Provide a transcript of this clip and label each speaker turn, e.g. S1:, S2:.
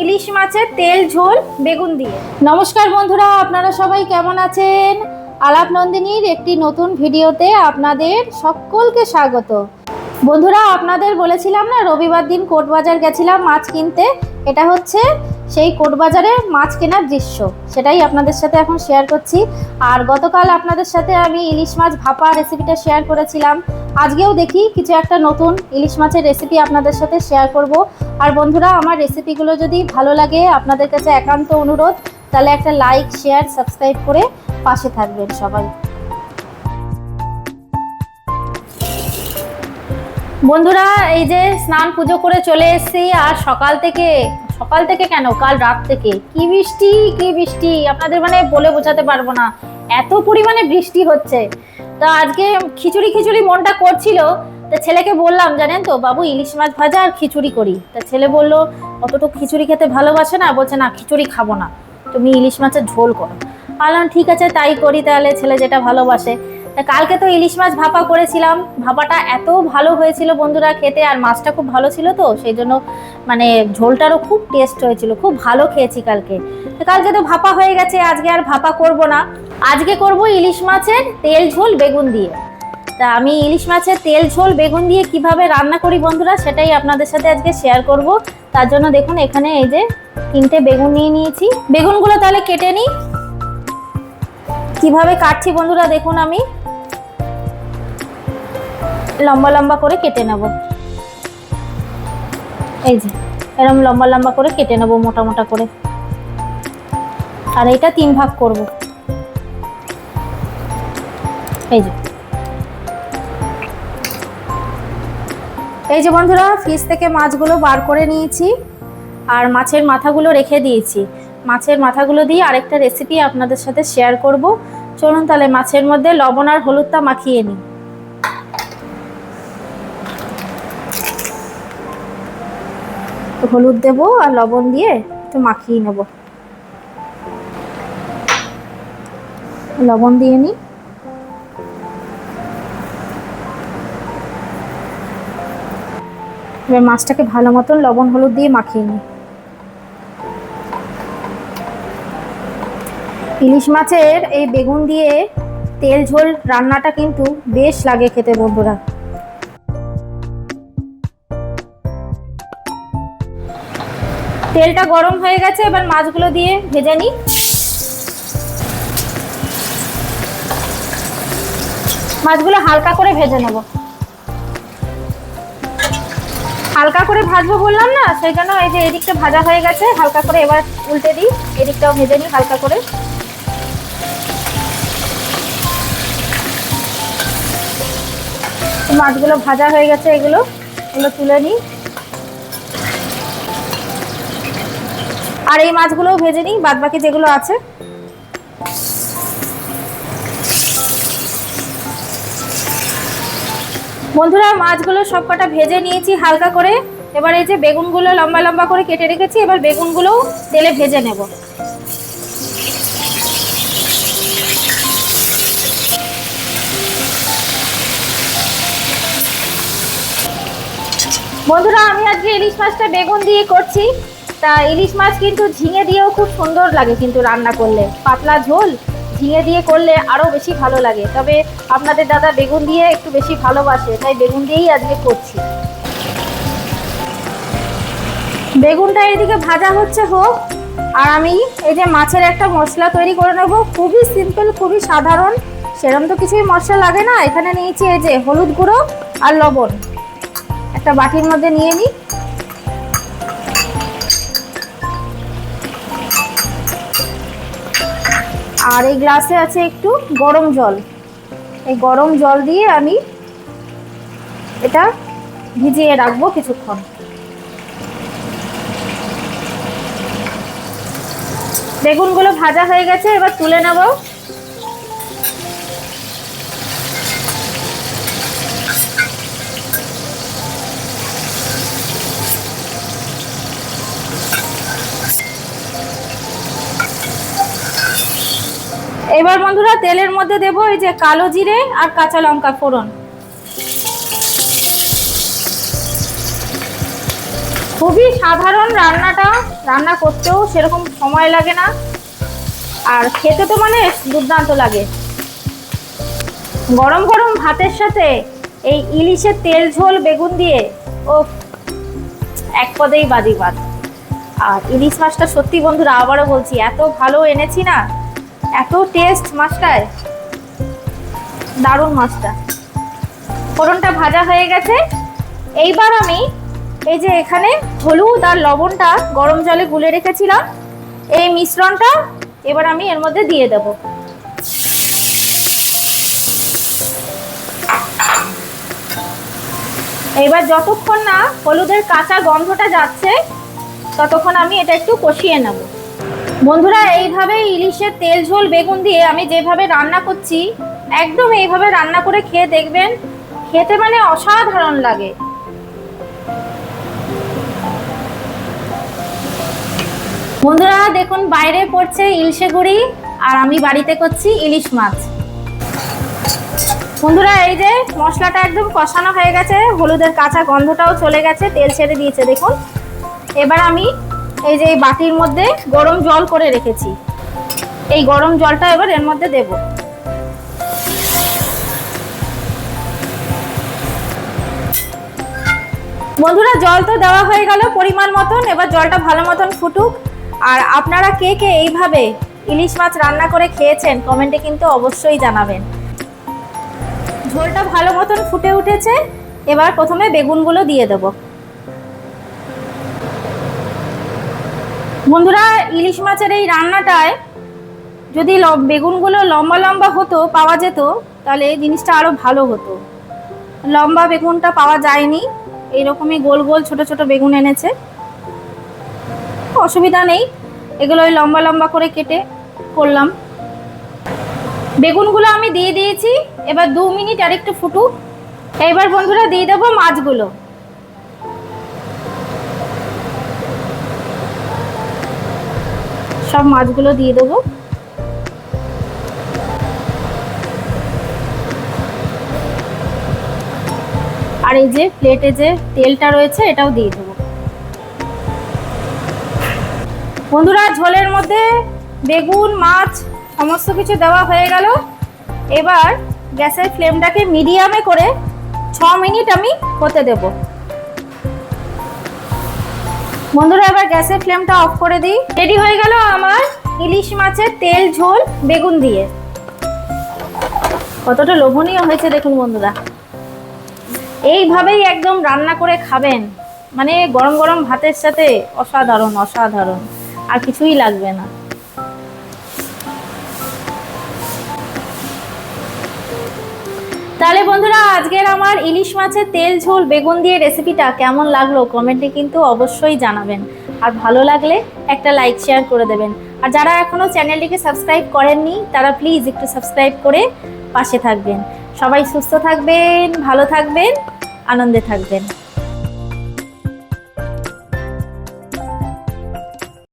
S1: ইলিশ মাছের তেল ঝোল বেগুন দিয়ে। নমস্কার বন্ধুরা, আপনারা সবাই কেমন আছেন? আলাপ নন্দিনীর একটি নতুন ভিডিওতে আপনাদের সকলকে স্বাগত। বন্ধুরা, আপনাদের বলেছিলাম না রবিবার দিন কোর্ট বাজার গেছিলাম মাছ কিনতে। এটা হচ্ছে সেই কোর্ট বাজারে মাছ কেনার দৃশ্য, সেটাই আপনাদের সাথে এখন শেয়ার করছি। আর গতকাল আপনাদের সাথে আমি ইলিশ মাছ ভাপা রেসিপিটা শেয়ার করেছিলাম। আজকেও দেখি কিছু একটা নতুন ইলিশ মাছের রেসিপি আপনাদের সাথে শেয়ার করব। আর বন্ধুরা, আমার রেসিপিগুলো যদি ভালো লাগে আপনাদের কাছে একান্ত অনুরোধ, তাহলে একটা লাইক, শেয়ার, সাবস্ক্রাইব করে পাশে থাকবেন সবাই। বন্ধুরা, এই যে স্নান পুজো করে চলে এসেছি। আর সকাল থেকে কেন, কাল রাত থেকে কি বৃষ্টি আপনাদের মানে বলে বোঝাতে পারবো না, এত পরিমাণে বৃষ্টি হচ্ছে। তা আজকে খিচুড়ি মনটা করছিল। তা ছেলেকে বললাম, জানেন তো বাবু, ইলিশ মাছ ভাজা আর খিচুড়ি করি। তা ছেলে বললো অতটুকু খিচুড়ি খেতে ভালোবাসে না, বলছে না খিচুড়ি খাবো না, তুমি ইলিশ মাছের ঝোল করো। বললাম ঠিক আছে তাই করি তাহলে, ছেলে যেটা ভালোবাসে। তা কালকে তো ইলিশ মাছ ভাপা করেছিলাম, ভাপাটা এত ভালো হয়েছিল বন্ধুরা খেতে, আর মাছটা খুব ভালো ছিল, তো সেই জন্য মানে ঝোলটারও খুব টেস্ট হয়েছিল, খুব ভালো খেয়েছি কালকে। কালকে তো ভাপা হয়ে গেছে, আজকে আর ভাপা করব না, আজকে করব ইলিশ মাছের তেল ঝোল বেগুন দিয়ে। তা আমি ইলিশ মাছের তেল ঝোল বেগুন দিয়ে কিভাবে রান্না করি বন্ধুরা, সেটাই আপনাদের সাথে আজকে শেয়ার করব। তার জন্য দেখুন এখানে এই যে 3টে বেগুন নিয়ে নিয়েছি। বেগুনগুলো তাহলে কেটে নিই। কিভাবে কাটছি বন্ধুরা দেখুন, আমি লম্বা লম্বা করে কেটে নেব। এই যে এরকম লম্বা লম্বা করে কেটে নেব, মোটা মোটা করে। আর এটা 3 ভাগ করব। এই যে বন্ধুরা, ফ্রিজ থেকে মাছগুলো বার করে নিয়েছি আর মাছের মাথাগুলো রেখে দিয়েছি। মাছের মাথাগুলো দিয়ে আরেকটা রেসিপি আপনাদের সাথে শেয়ার করব। চলুন তাহলে মাছের মধ্যে লবণ আর হলুদটা মাখিয়ে নিই। হলুদ দেব আর লবণ দিয়ে একটু মাখিয়ে নেব। লবণ দিয়ে নিই। এবার মাছটাকে ভালো মতন লবণ হলুদ দিয়ে মাখিয়ে নিই। ইলিশ মাছের এই বেগুন দিয়ে তেল ঝোল রান্নাটা কিন্তু বেশ লাগে খেতে বন্ধুরা। তেলটা গরম হয়ে গেছে, এবার মাছগুলো দিয়ে ভেজে নিই। মাছগুলো হালকা করে ভেজে নেব। হালকা করে ভাজবো বললাম না, সেই জন্য এই যে এদিকটা ভাজা হয়ে গেছে হালকা করে, এবার উল্টে দিই, এদিকটাও ভেজে নিই হালকা করে। মাছগুলো ভাজা হয়ে গেছে, এগুলো তুলে নিই। আর এই মাছগুলোও ভেজে নিই, বাদ বাকি যেগুলো আছে। বন্ধুরা, মাছগুলো সবকটা ভেজে নিয়েছি হালকা করে। এবার এই যে বেগুনগুলো লম্বা লম্বা করে কেটে রেখেছি, এবার বেগুনগুলোও তেলে ভেজে নেব। বন্ধুরা, আমি আজকে ইলিশ মাছটা বেগুন দিয়ে করছি। তা ইলিশ মাছ কিন্তু ঝিঙে দিয়েও খুব সুন্দর লাগে কিন্তু রান্না করলে, পাতলা ঝোল ঝিঙে দিয়ে করলে আরও বেশি ভালো লাগে। তবে আপনাদের দাদা বেগুন দিয়ে একটু বেশি ভালোবাসে, তাই বেগুন দিয়েই আজকে করছি। বেগুনটা এদিকে ভাজা হচ্ছে হোক, আর আমি এই যে মাছের একটা মশলা তৈরি করে নেব। খুবই সিম্পল, খুবই সাধারণ, সেরকম তো কিছুই মশলা লাগে না। এখানে নিয়েছি এই যে হলুদ গুঁড়ো আর লবণ, একটা বাটির মধ্যে নিয়ে নিই। আর এই গ্লাসে আছে একটু গরম জল, এই গরম জল দিয়ে আমি এটা ভিজিয়ে রাখবো কিছুক্ষণ। বেগুনগুলো ভাজা হয়ে গেছে, এবার তুলে নেব। এবার বন্ধুরা তেলের মধ্যে দেব এই যে কালো জিরে আর কাঁচা লঙ্কা ফোড়ন। খুবই সাধারণ রান্নাটা, রান্না করতেও সেরকম সময় লাগে না, আর খেতে তো মানে দুর্দান্ত লাগে। গরম গরম ভাতের সাথে এই ইলিশের তেল ঝোল বেগুন দিয়ে, ও এক পদেই বাজি ভাত। আর ইলিশ মাছটা সত্যি বন্ধুরা, আবারও বলছি, এত ভালো এনেছি না, এত টেস্ট মাছটায়, দারুণ মাছটা। ফোড়নটা ভাজা হয়ে গেছে। এইবার আমি এই যে এখানে হলুদ আর লবণটা গরম জলে গুলে রেখেছিলাম, এই মিশ্রণটা এবার আমি এর মধ্যে দিয়ে দেব। এবার যতক্ষণ না হলুদের কাঁচা গন্ধটা যাচ্ছে ততক্ষণ আমি এটা একটু কষিয়ে নেব। বন্ধুরা, এইভাবে ইলিশের তেল ঝোল বেগুন দিয়ে আমি যেভাবে রান্না করছি, একদম এইভাবে রান্না করে খেয়ে দেখবেন, খেতে মানে অসাধারণ লাগে। বন্ধুরা দেখুন, বাইরে পড়ছে ইলশে গুঁড়ি আর আমি বাড়িতে করছি ইলিশ মাছ। বন্ধুরা এই যে মশলাটা একদম কষানো হয়ে গেছে, হলুদের কাঁচা গন্ধটাও চলে গেছে, তেল ছেড়ে দিয়েছে দেখুন। এবার আমি এই যে বাটির মধ্যে গরম জল করে রেখেছি, এই গরম জলটা এবার এর মধ্যে দেব। বন্ধুরা জল তো দেওয়া হয়ে গেল পরিমাণ মতন, এবার জলটা ভালো মতন ফুটুক। আর আপনারা কে কে এইভাবে ইলিশ মাছ রান্না করে খেয়েছেন কমেন্টে কিন্তু অবশ্যই জানাবেন। ঝোলটা ভালো মতন ফুটে উঠেছে, এবার প্রথমে বেগুনগুলো দিয়ে দেব। বন্ধুরা ইলিশ মাছের এই রান্নাটায় যদি বেগুনগুলো লম্বা লম্বা হতো, পাওয়া যেত, তাহলে এই জিনিসটা আরো ভালো হতো। লম্বা বেগুনটা পাওয়া যায়নি, এইরকমই গোল গোল ছোট ছোট বেগুন এনেছে, অসুবিধা নেই, এগুলো ওই লম্বা লম্বা করে কেটে করলাম। বেগুনগুলো আমি দিয়ে দিয়েছি, এবার 2 মিনিট আর একটু ফুটুক। এবার বন্ধুরা দিয়ে দেবো মাছগুলো। সব মাছগুলো দিয়ে দেবো। আর এই যে প্লেটে যে তেলটা রয়েছে এটাও দিয়ে দেবো। বন্ধুরা ঝোলের মধ্যে বেগুন মাছ সমস্ত কিছু দেওয়া হয়ে গেল। এবার গ্যাসের ফ্লেমটাকে মিডিয়ামে করে 6 মিনিট আমি হতে দেব। বন্ধুরা এবার গ্যাসের ফ্লেমটা অফ করে দিই। রেডি হয়ে গেল আমার ইলিশ মাছের তেল ঝোল বেগুন দিয়ে। কতটা লোভনীয় হয়েছে দেখুন বন্ধুরা, এইভাবেই একদম রান্না করে খাবেন, মানে গরম গরম ভাতের সাথে অসাধারণ অসাধারণ, আর কিছুই লাগবে না। তাহলে বন্ধুরা আজকের আমার ইলিশ মাছের তেল ঝোল বেগুন দিয়ে রেসিপিটা কেমন লাগলো কমেন্টে কিন্তু অবশ্যই জানাবেন। আর ভালো লাগলে একটা লাইক শেয়ার করে দেবেন। আর যারা এখনো চ্যানেলটিকে সাবস্ক্রাইব করেননি তারা প্লিজ একটু সাবস্ক্রাইব করে পাশে থাকবেন। সবাই সুস্থ থাকবেন, ভালো থাকবেন, আনন্দে থাকবেন।